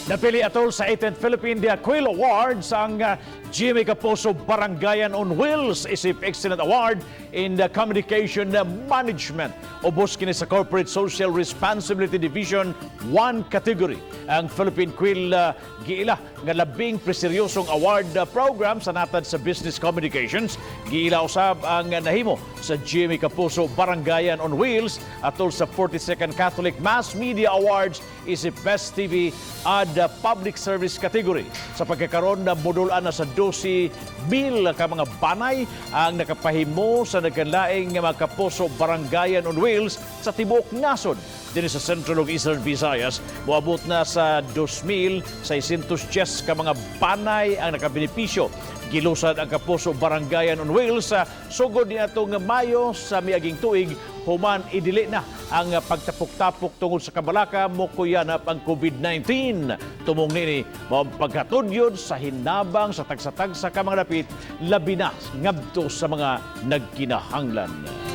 Napili atol sa 18th Philippine The Quill Awards ang Jimmy Caposo Barangayan on Wheels isip Excellent Award in the Communication Management. Ubos kini sa Corporate Social Responsibility Division 1 category. Ang Philippine Quill giila nga labing preseryosong award program sa natad sa business communications. Giila usab ang nahimo sa Jimmy Caposo Barangayan on Wheels atol sa 42nd Catholic Mass Media Awards isip Best TV at Public Service category. Sa pagkakaroon na modulan na sa 12,000 ka mga banay ang nakapahimo sa nagkanlaing nga mga Caposo Barangayan on Wheels sa tibuok nasod. Dini sa Central ug Eastern Visayas, moabot na sa 2,610 ka mga banay ang nakabenepisyo. Gilusad ang Caposo Barangayan on Wheels sa sugod ni atong Mayo sa miaging tuig, human idili na ang pagtapok-tapok tungod sa kabalaka mo kuyanap ang COVID-19. Tumong nini mao pagkatudyod sa hinabang sa tagsa-tagsa ka mga dapit labi na ngadto sa mga nagkinahanglan.